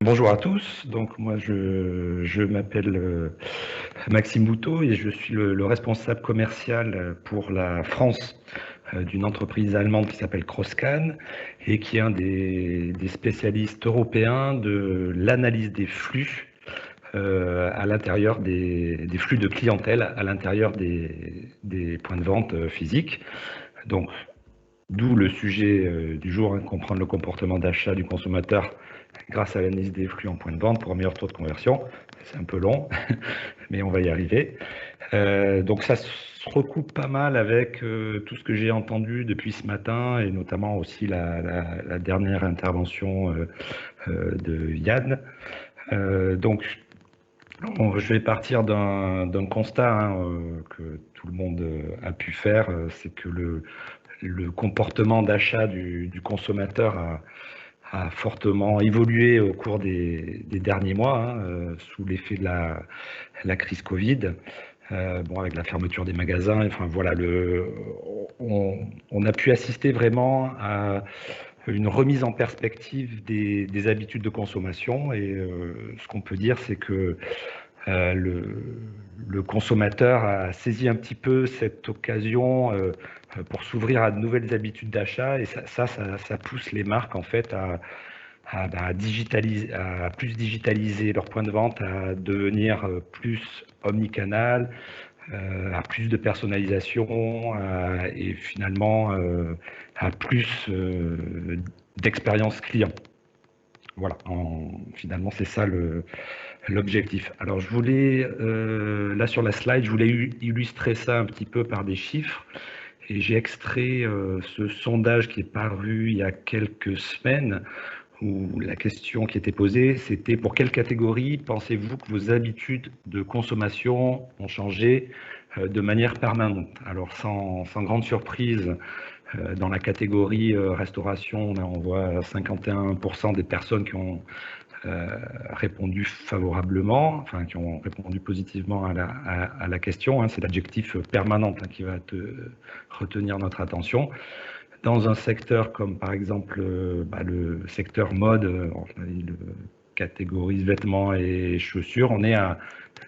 Bonjour à tous, donc moi je m'appelle Maxime Bouteau et je suis le responsable commercial pour la France d'une entreprise allemande qui s'appelle Crosscan et qui est un des spécialistes européens de l'analyse des flux à l'intérieur des flux de clientèle à l'intérieur des points de vente physiques. Donc d'où le sujet du jour, comprendre le comportement d'achat du consommateur grâce à l'analyse des flux en point de vente pour un meilleur taux de conversion. C'est un peu long, mais on va y arriver. Donc ça se recoupe pas mal avec tout ce que j'ai entendu depuis ce matin et notamment aussi la dernière intervention de Yann. Donc je vais partir d'un constat que tout le monde a pu faire, c'est que le comportement d'achat du consommateur a fortement évolué au cours des derniers mois, sous l'effet de la crise Covid. Avec la fermeture des magasins, enfin voilà, on a pu assister vraiment à une remise en perspective des habitudes de consommation. Et ce qu'on peut dire, c'est que le consommateur a saisi un petit peu cette occasion pour s'ouvrir à de nouvelles habitudes d'achat, et ça pousse les marques en fait à plus digitaliser leur point de vente, à devenir plus omnicanal, à plus de personnalisation et finalement à plus d'expérience client. Voilà, finalement c'est ça l'objectif. Alors je voulais, là sur la slide, je voulais illustrer ça un petit peu par des chiffres. Et j'ai extrait ce sondage qui est paru il y a quelques semaines, où la question qui était posée, c'était: pour quelle catégorie pensez-vous que vos habitudes de consommation ont changé de manière permanente? Alors sans grande surprise, dans la catégorie restauration, on voit 51% des personnes qui ont répondu favorablement, enfin qui ont répondu positivement à la question. C'est l'adjectif permanente qui va retenir notre attention. Dans un secteur comme par exemple le secteur mode, il catégorise vêtements et chaussures, on est à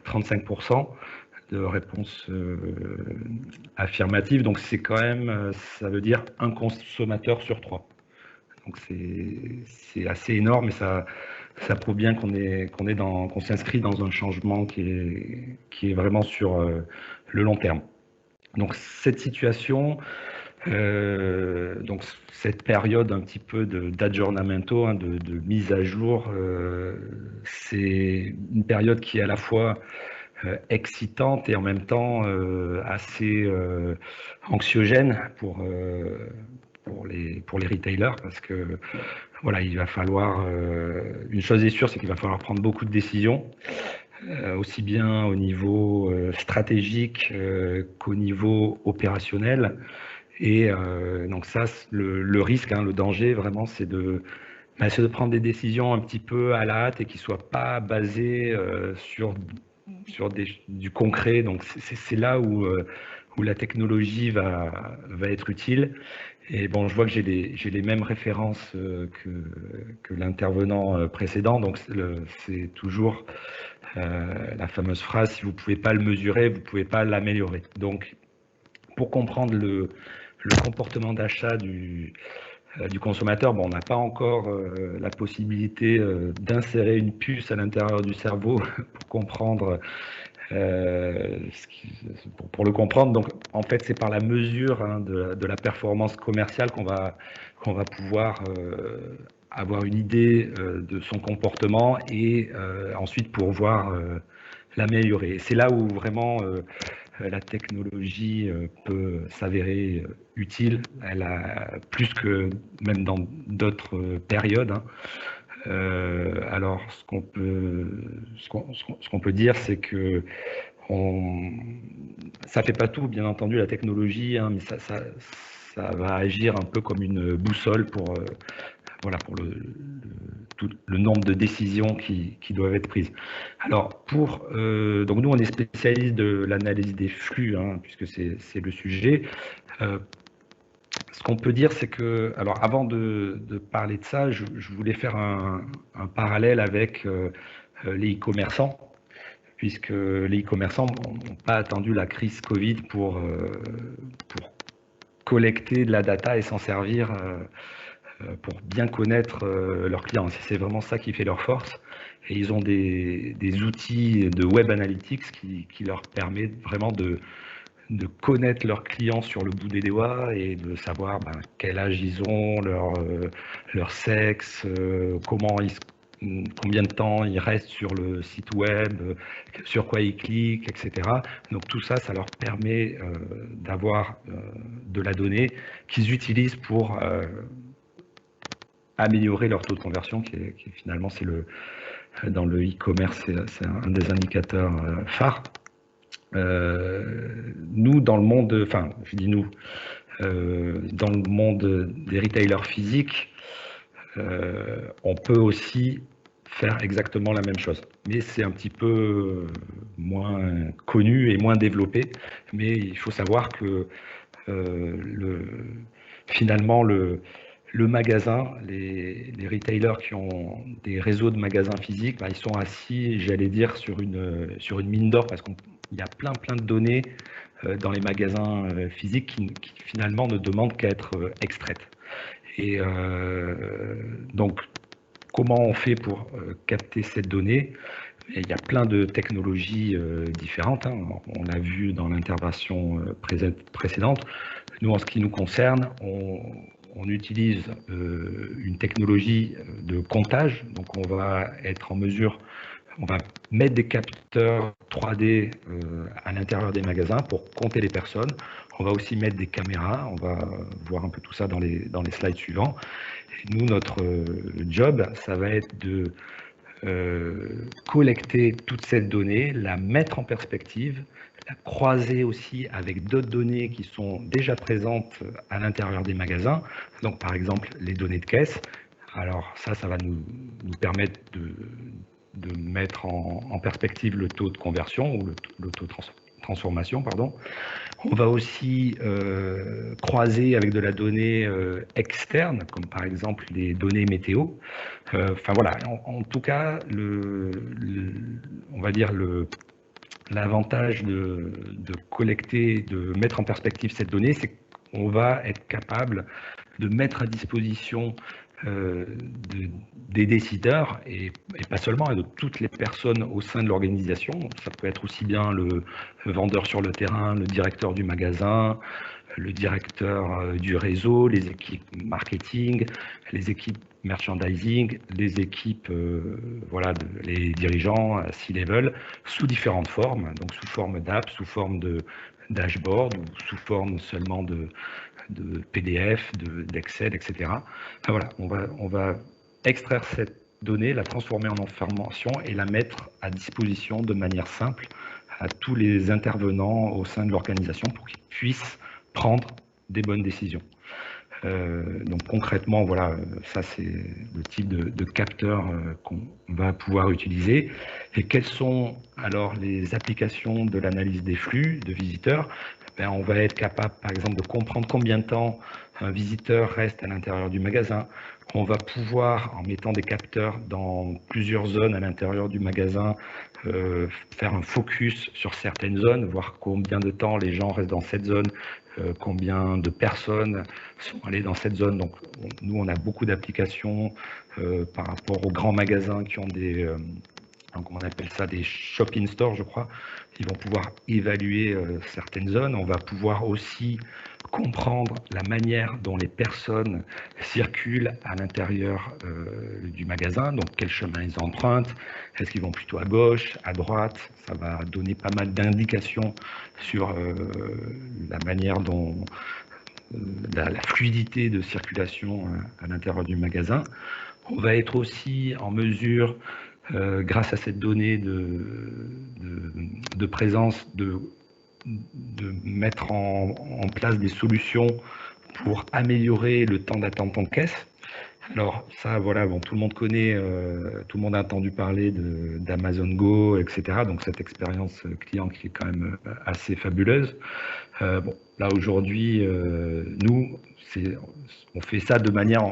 35% de réponses affirmatives. Donc c'est quand même, ça veut dire un consommateur sur trois. Donc c'est assez énorme, et ça prouve bien qu'on s'inscrit dans un changement qui est vraiment sur le long terme. Donc cette situation, donc cette période un petit peu d'aggiornamento, de mise à jour, c'est une période qui est à la fois excitante et en même temps assez anxiogène pour les retailers, parce que voilà, il va falloir, une chose est sûre, c'est qu'il va falloir prendre beaucoup de décisions, aussi bien au niveau stratégique qu'au niveau opérationnel. Et donc ça, le risque, le danger vraiment, c'est de prendre des décisions un petit peu à la hâte et qui ne soient pas basées sur du concret. Donc c'est là où la technologie va être utile. Et bon, je vois que j'ai les mêmes références que l'intervenant précédent. Donc c'est toujours la fameuse phrase: si vous ne pouvez pas le mesurer, vous ne pouvez pas l'améliorer. Donc pour comprendre le comportement d'achat du consommateur, on n'a pas encore la possibilité d'insérer une puce à l'intérieur du cerveau pour comprendre pour le comprendre. Donc en fait, c'est par la mesure de la performance commerciale qu'on va pouvoir avoir une idée de son comportement, et ensuite pouvoir l'améliorer. C'est là où vraiment la technologie peut s'avérer utile. Elle a plus que même dans d'autres périodes. Alors, ce qu'on peut dire, c'est que ça ne fait pas tout, bien entendu, la technologie, mais ça va agir un peu comme une boussole pour pour tout le nombre de décisions qui doivent être prises. Alors, donc nous, on est spécialiste de l'analyse des flux, puisque c'est le sujet. Ce qu'on peut dire, c'est que, alors avant de parler de ça, je voulais faire un parallèle avec les e-commerçants, puisque les e-commerçants n'ont pas attendu la crise Covid pour collecter de la data et s'en servir pour bien connaître leurs clients. C'est vraiment ça qui fait leur force. Et ils ont des outils de web analytics qui leur permettent vraiment de connaître leurs clients sur le bout des doigts et de savoir quel âge ils ont, leur sexe, combien de temps ils restent sur le site web, sur quoi ils cliquent, etc. Donc tout ça, ça leur permet d'avoir de la donnée qu'ils utilisent pour améliorer leur taux de conversion, qui finalement, dans le e-commerce, c'est un des indicateurs phares. Nous, dans le monde, enfin, je dis nous, dans le monde des retailers physiques, on peut aussi faire exactement la même chose. Mais c'est un petit peu moins connu et moins développé. Mais il faut savoir que finalement, le magasin, les retailers qui ont des réseaux de magasins physiques, ils sont assis, j'allais dire, sur une mine d'or parce qu'il y a plein de données dans les magasins physiques qui finalement ne demandent qu'à être extraites. Et donc, comment on fait pour capter cette donnée? Et il y a plein de technologies différentes. On l'a vu dans l'intervention précédente. Nous, en ce qui nous concerne, on utilise une technologie de comptage. Donc, on va être en mesure, on va mettre des capteurs 3D à l'intérieur des magasins pour compter les personnes. On va aussi mettre des caméras. On va voir un peu tout ça dans les slides suivants. Et nous, notre job, ça va être de collecter toute cette donnée, la mettre en perspective, la croiser aussi avec d'autres données qui sont déjà présentes à l'intérieur des magasins. Donc, par exemple, les données de caisse. Alors, ça va nous permettre de mettre en perspective le taux de conversion ou le taux de transformation, pardon. On va aussi croiser avec de la donnée externe, comme par exemple les données météo. Enfin voilà, en tout cas, on va dire l'avantage de collecter, de mettre en perspective cette donnée, c'est qu'on va être capable de mettre à disposition des décideurs et pas seulement, et de toutes les personnes au sein de l'organisation. Ça peut être aussi bien le vendeur sur le terrain, le directeur du magasin, le directeur du réseau, les équipes marketing, les équipes merchandising, les équipes, les dirigeants C-level, sous différentes formes, donc sous forme d'app, sous forme de dashboard ou sous forme seulement de PDF, d'Excel, etc. Enfin, voilà, on va extraire cette donnée, la transformer en information et la mettre à disposition de manière simple à tous les intervenants au sein de l'organisation pour qu'ils puissent prendre des bonnes décisions. Donc concrètement, voilà, ça c'est le type de capteur qu'on va pouvoir utiliser. Et quelles sont alors les applications de l'analyse des flux de visiteurs? On va être capable, par exemple, de comprendre combien de temps un visiteur reste à l'intérieur du magasin. On va pouvoir, en mettant des capteurs dans plusieurs zones à l'intérieur du magasin, faire un focus sur certaines zones, voir combien de temps les gens restent dans cette zone, combien de personnes sont allées dans cette zone. Donc, nous, on a beaucoup d'applications par rapport aux grands magasins qui ont des, comment on appelle ça, des shopping stores, je crois. Ils vont pouvoir évaluer certaines zones. On va pouvoir aussi comprendre la manière dont les personnes circulent à l'intérieur du magasin, donc quel chemin ils empruntent, est-ce qu'ils vont plutôt à gauche, à droite. Ça va donner pas mal d'indications sur la manière dont la fluidité de circulation à l'intérieur du magasin. On va être aussi en mesure, grâce à cette donnée de présence, de mettre en place des solutions pour améliorer le temps d'attente en caisse. Alors ça, voilà, bon, tout le monde connaît, tout le monde a entendu parler d'Amazon Go, etc. Donc cette expérience client qui est quand même assez fabuleuse. Bon, là aujourd'hui, nous, on fait ça de manière,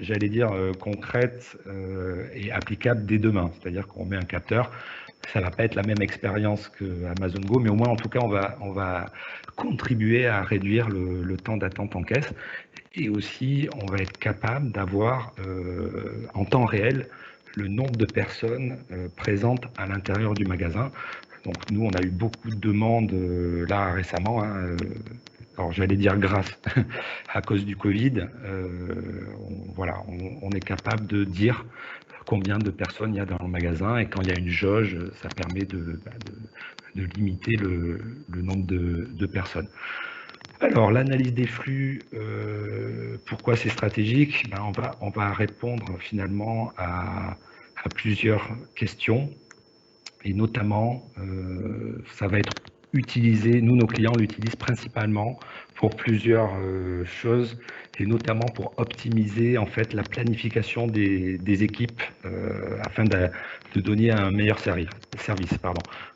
j'allais dire, concrète et applicable dès demain. C'est-à-dire qu'on met un capteur. Ça va pas être la même expérience que Amazon Go, mais au moins, en tout cas, on va contribuer à réduire le temps d'attente en caisse. Et aussi, on va être capable d'avoir en temps réel le nombre de personnes présentes à l'intérieur du magasin. Donc nous, on a eu beaucoup de demandes là récemment. Alors j'allais dire grâce à cause du Covid. Voilà, on est capable de dire combien de personnes il y a dans le magasin, et quand il y a une jauge, ça permet de limiter le nombre de personnes. Alors, l'analyse des flux, pourquoi c'est stratégique? On va répondre finalement à plusieurs questions, et notamment, ça va être utilisé, nous, nos clients l'utilisent principalement pour plusieurs choses, et notamment pour optimiser en fait la planification des équipes afin de donner un meilleur service.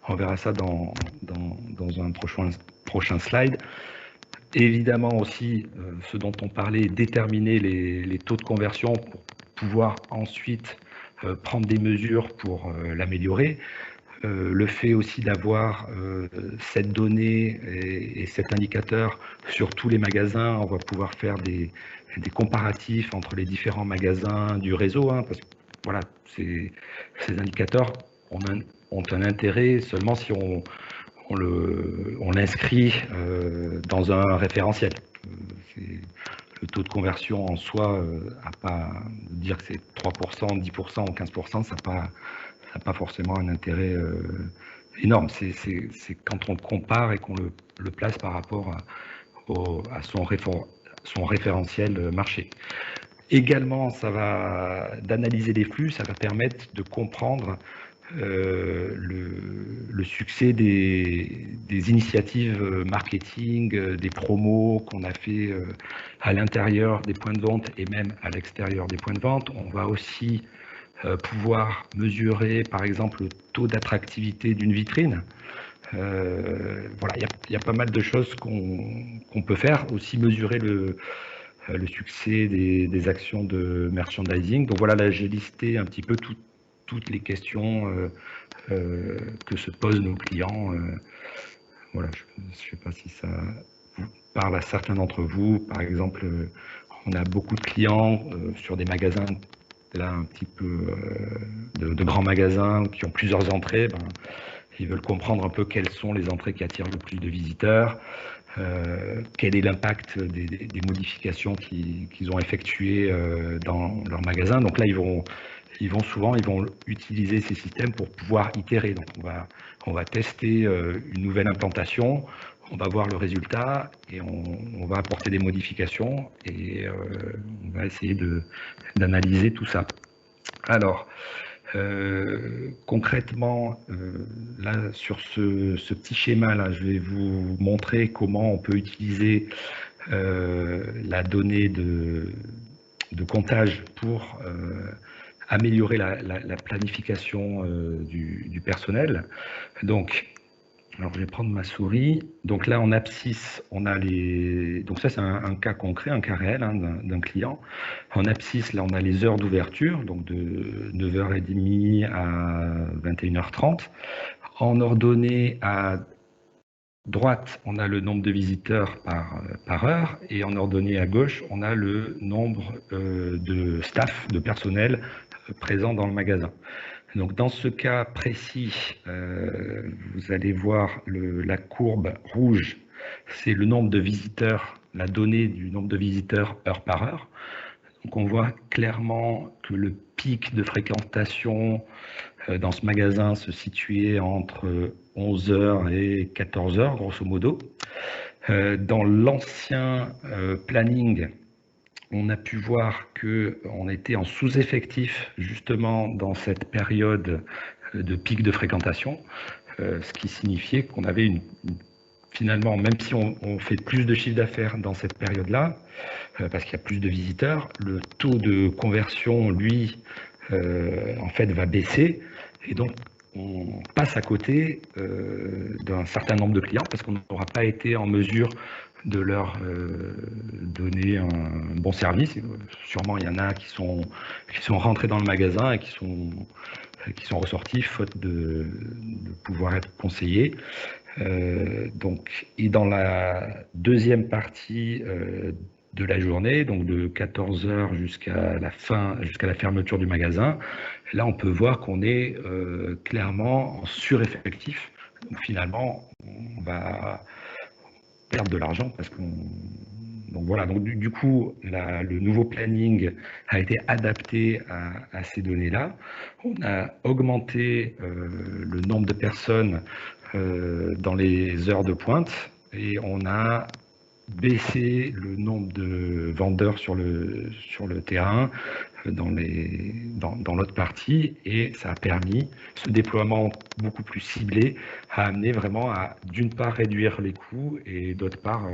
On verra ça dans un prochain slide. Évidemment aussi, ce dont on parlait, déterminer les taux de conversion pour pouvoir ensuite prendre des mesures pour l'améliorer. Le fait aussi d'avoir cette donnée et cet indicateur sur tous les magasins, on va pouvoir faire des comparatifs entre les différents magasins du réseau, parce que voilà, ces indicateurs ont un intérêt seulement si on l'inscrit dans un référentiel. Le taux de conversion en soi, à pas dire que c'est 3%, 10% ou 15%, ça n'a pas forcément un intérêt énorme. C'est quand on le compare et qu'on le place par rapport à son référentiel marché. Également, d'analyser les flux, ça va permettre de comprendre le succès des initiatives marketing, des promos qu'on a fait à l'intérieur des points de vente et même à l'extérieur des points de vente. On va aussi pouvoir mesurer, par exemple, le taux d'attractivité d'une vitrine. Voilà, il y a pas mal de choses qu'on peut faire. Aussi mesurer le succès des actions de merchandising. Donc voilà, là j'ai listé un petit peu toutes les questions que se posent nos clients. Voilà, je ne sais pas si ça vous parle à certains d'entre vous. Par exemple, on a beaucoup de clients sur des magasins, là un petit peu de grands magasins qui ont plusieurs entrées. Ils veulent comprendre un peu quelles sont les entrées qui attirent le plus de visiteurs, quel est l'impact des modifications qu'ils ont effectuées dans leur magasin. Donc là, ils vont utiliser ces systèmes pour pouvoir itérer. Donc on va tester une nouvelle implantation, on va voir le résultat et on va apporter des modifications et on va essayer d'analyser tout ça. Alors, concrètement, là sur ce petit schéma là, je vais vous montrer comment on peut utiliser la donnée de comptage pour améliorer la planification du personnel. Donc, alors je vais prendre ma souris. Donc là, en abscisse, on a donc ça, c'est un cas concret, un cas réel d'un client. En abscisse, là, on a les heures d'ouverture, donc de 9h30 à 21h30. En ordonnée à droite, on a le nombre de visiteurs par heure, et en ordonnée à gauche, on a le nombre de staff, de personnel présent dans le magasin. Donc dans ce cas précis, vous allez voir la courbe rouge, c'est le nombre de visiteurs, la donnée du nombre de visiteurs heure par heure. Donc on voit clairement que le pic de fréquentation dans ce magasin se situait entre 11h et 14h, grosso modo. Dans l'ancien planning, on a pu voir qu'on était en sous-effectif justement dans cette période de pic de fréquentation, ce qui signifiait qu'on avait finalement, même si on fait plus de chiffre d'affaires dans cette période-là, parce qu'il y a plus de visiteurs, le taux de conversion, lui, en fait, va baisser. Et donc, on passe à côté d'un certain nombre de clients parce qu'on n'aura pas été en mesure de leur donner un bon service. Sûrement, il y en a qui sont rentrés dans le magasin et qui sont ressortis faute de pouvoir être conseillés. Et dans la deuxième partie de la journée, donc de 14h jusqu'à la fermeture du magasin, là on peut voir qu'on est clairement en sureffectif. Donc finalement, on va perdre de l'argent parce qu'on... Donc voilà, donc du coup, le nouveau planning a été adapté à ces données-là. On a augmenté le nombre de personnes dans les heures de pointe et on a baissé le nombre de vendeurs sur le terrain dans l'autre partie, et ça a permis ce déploiement beaucoup plus ciblé à amener vraiment à, d'une part, réduire les coûts et d'autre part,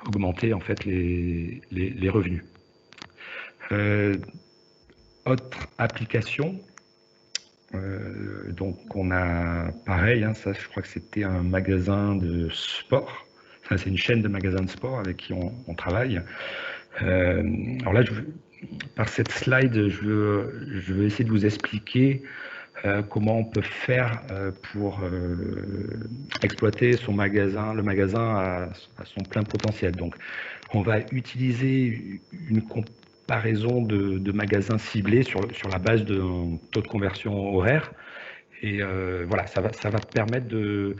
augmenter en fait les revenus. Autre application, donc on a pareil, hein, ça je crois que c'était un magasin de sport. Enfin, c'est une chaîne de magasins de sport avec qui on travaille. Alors là, par cette slide, je veux essayer de vous expliquer comment on peut faire pour exploiter le magasin à son plein potentiel. Donc, on va utiliser une comparaison de magasins ciblés sur la base d'un taux de conversion horaire. Et voilà, ça va permettre de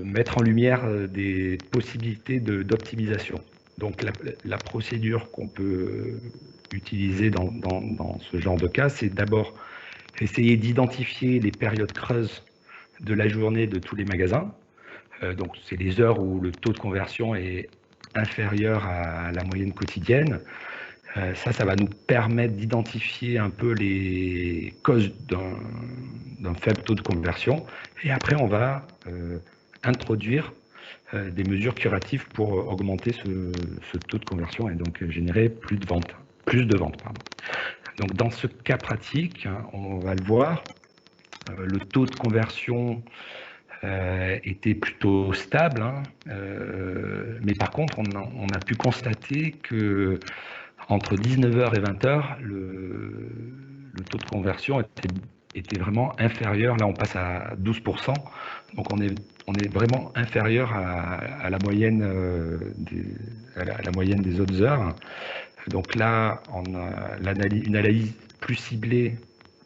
mettre en lumière des possibilités d'optimisation. Donc la procédure qu'on peut utiliser dans ce genre de cas, c'est d'abord essayer d'identifier les périodes creuses de la journée de tous les magasins. Donc c'est les heures où le taux de conversion est inférieur à la moyenne quotidienne. Ça va nous permettre d'identifier un peu les causes d'un faible taux de conversion. Et après, on va introduire des mesures curatives pour augmenter ce taux de conversion et donc générer plus de ventes. Donc dans ce cas pratique, on va le voir, le taux de conversion était plutôt stable, mais par contre, on a pu constater que entre 19h et 20h, le taux de conversion était vraiment inférieur. Là, on passe à 12%. Donc, on est vraiment inférieur à la moyenne la moyenne des autres heures. Donc là, on a une analyse plus ciblée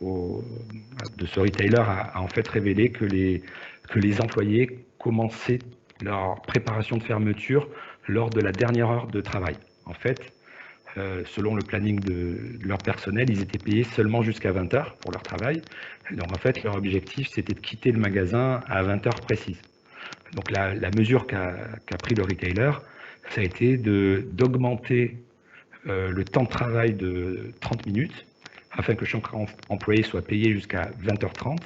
de ce retailer a en fait révélé que les employés commençaient leur préparation de fermeture lors de la dernière heure de travail. En fait, selon le planning de leur personnel, ils étaient payés seulement jusqu'à 20h pour leur travail. Et donc en fait, leur objectif, c'était de quitter le magasin à 20h précises. Donc la mesure qu'a pris le retailer, ça a été d'augmenter le temps de travail de 30 minutes afin que chaque employé soit payé jusqu'à 20h30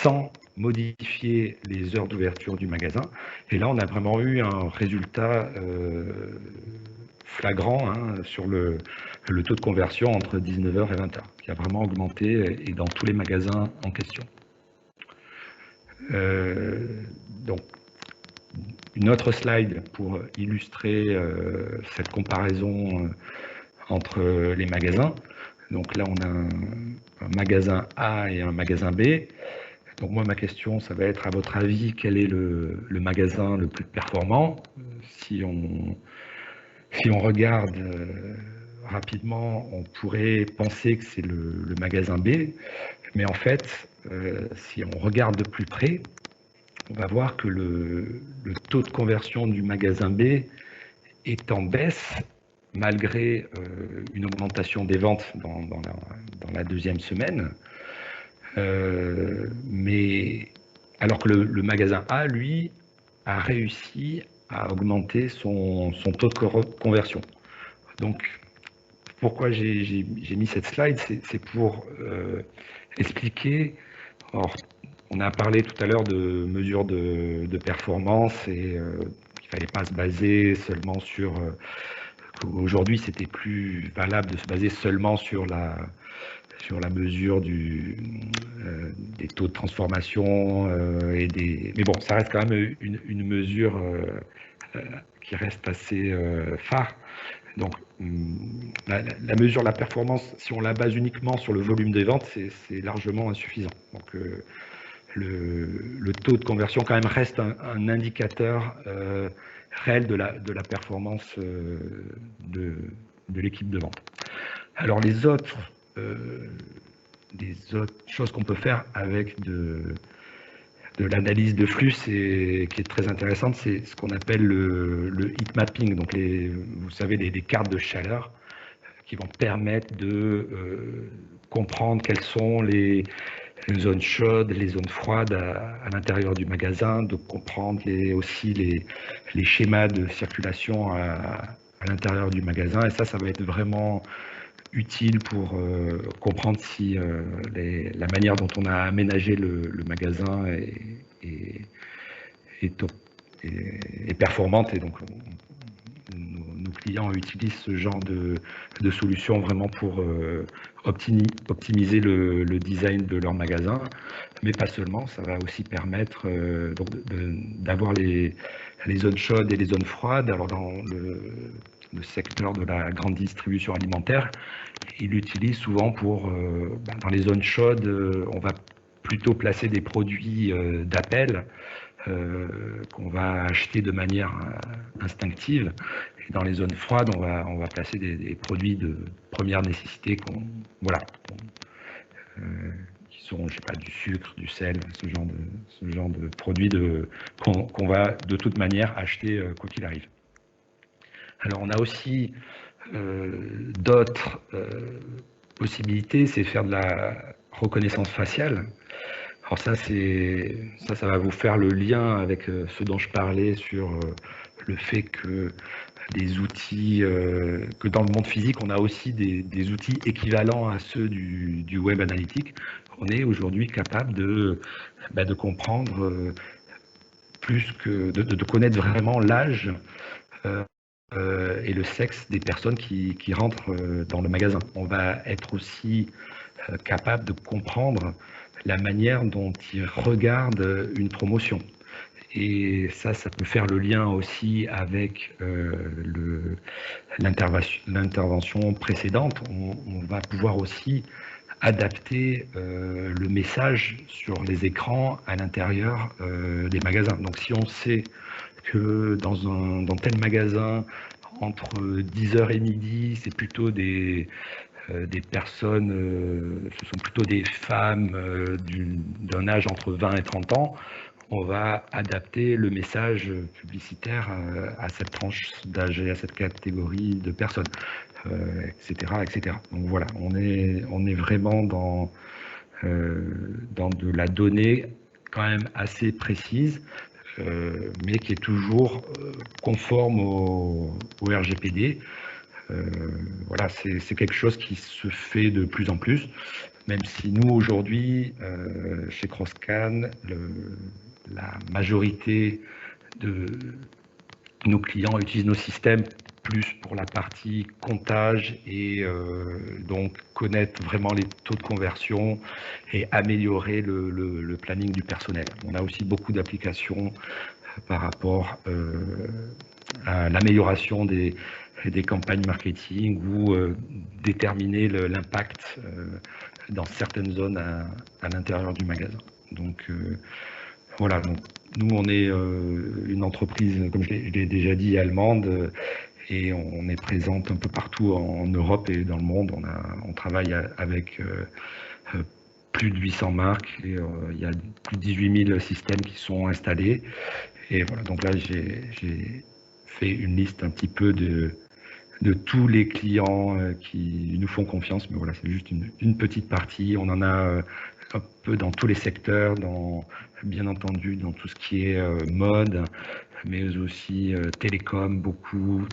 sans modifier les heures d'ouverture du magasin. Et là, on a vraiment eu un résultat flagrant sur le taux de conversion entre 19h et 20h, qui a vraiment augmenté et dans tous les magasins en question. Donc, une autre slide pour illustrer cette comparaison entre les magasins. Donc là, on a un magasin A et un magasin B. Donc moi, ma question, ça va être, à votre avis, quel est le magasin le plus performant? Si on regarde rapidement, on pourrait penser que c'est le magasin B, mais en fait, si on regarde de plus près, on va voir que le taux de conversion du magasin B est en baisse malgré une augmentation des ventes dans la deuxième semaine. Mais alors que le magasin A, lui, a réussi à augmenter son taux de conversion. Donc, pourquoi j'ai mis cette slide, c'est pour expliquer. Alors, on a parlé tout à l'heure de mesures de performance et qu'il ne fallait pas se baser seulement sur Aujourd'hui, c'était plus valable de se baser seulement sur la mesure des taux de transformation mais bon, ça reste quand même une mesure qui reste assez phare. Donc, la mesure de la performance, si on la base uniquement sur le volume des ventes, c'est largement insuffisant. Donc, le taux de conversion quand même reste un indicateur réel de la performance de l'équipe de vente. Alors les autres choses qu'on peut faire avec de l'analyse de flux qui est très intéressante, c'est ce qu'on appelle le heat mapping. Donc vous savez, des cartes de chaleur qui vont permettre de comprendre quelles sont les zones chaudes, les zones froides à l'intérieur du magasin, de comprendre aussi les schémas de circulation à l'intérieur du magasin. Et ça va être vraiment utile pour comprendre si la manière dont on a aménagé le magasin est performante. Et donc, nos clients utilisent ce genre de solution vraiment pour optimiser le design de leur magasin, mais pas seulement. Ça va aussi permettre d'avoir les zones chaudes et les zones froides. Alors dans le secteur de la grande distribution alimentaire, il l'utilise souvent pour, dans les zones chaudes, on va plutôt placer des produits d'appel qu'on va acheter de manière instinctive. Et dans les zones froides, on va placer des produits de première nécessité qui sont, je sais pas, du sucre, du sel, ce genre de produits qu'on va de toute manière acheter quoi qu'il arrive. Alors on a aussi d'autres possibilités, c'est faire de la reconnaissance faciale. Alors ça va vous faire le lien avec ce dont je parlais sur le fait que des outils, que dans le monde physique, on a aussi des outils équivalents à ceux du web analytique. On est aujourd'hui capable de comprendre plus que de connaître vraiment l'âge et le sexe des personnes qui rentrent dans le magasin. On va être aussi capable de comprendre la manière dont ils regardent une promotion. Et ça peut faire le lien aussi avec l'intervention précédente. On va pouvoir aussi adapter le message sur les écrans à l'intérieur des magasins. Donc si on sait que dans tel magasin, entre 10h et midi, c'est plutôt des personnes, ce sont plutôt des femmes d'un âge entre 20 et 30 ans, on va adapter le message publicitaire à cette tranche d'âge et à cette catégorie de personnes, etc., etc. Donc voilà, on est vraiment dans de la donnée quand même assez précise, mais qui est toujours conforme au RGPD. Voilà, c'est quelque chose qui se fait de plus en plus, même si nous, aujourd'hui, chez CrossCan, la majorité de nos clients utilisent nos systèmes plus pour la partie comptage et donc connaître vraiment les taux de conversion et améliorer le planning du personnel. On a aussi beaucoup d'applications par rapport à l'amélioration des campagnes marketing ou déterminer l'impact dans certaines zones à l'intérieur du magasin. Donc voilà, donc nous on est une entreprise, comme je l'ai déjà dit, allemande, et on est présente un peu partout en Europe et dans le monde. On travaille avec plus de 800 marques, et il y a plus de 18 000 systèmes qui sont installés. Et voilà, donc là j'ai fait une liste un petit peu de tous les clients qui nous font confiance, mais voilà, c'est juste une petite partie. On en a un peu dans tous les secteurs, bien entendu dans tout ce qui est mode, mais aussi télécom, beaucoup,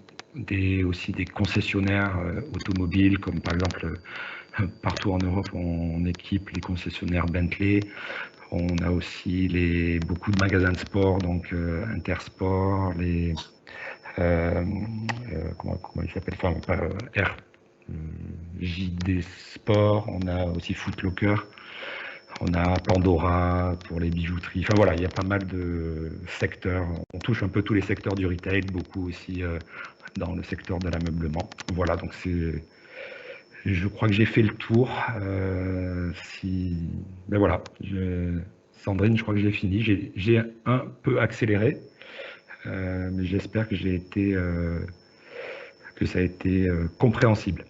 aussi des concessionnaires automobiles, comme par exemple partout en Europe, on équipe les concessionnaires Bentley. On a aussi beaucoup de magasins de sport, donc Intersport, comment il s'appelle, enfin, JD Sport, on a aussi Footlocker, on a Pandora pour les bijouteries. Enfin voilà, il y a pas mal de secteurs. On touche un peu tous les secteurs du retail, beaucoup aussi dans le secteur de l'ameublement. Voilà, donc je crois que j'ai fait le tour. Ben voilà, Sandrine, je crois que j'ai fini. J'ai un peu accéléré, mais j'espère que que ça a été compréhensible.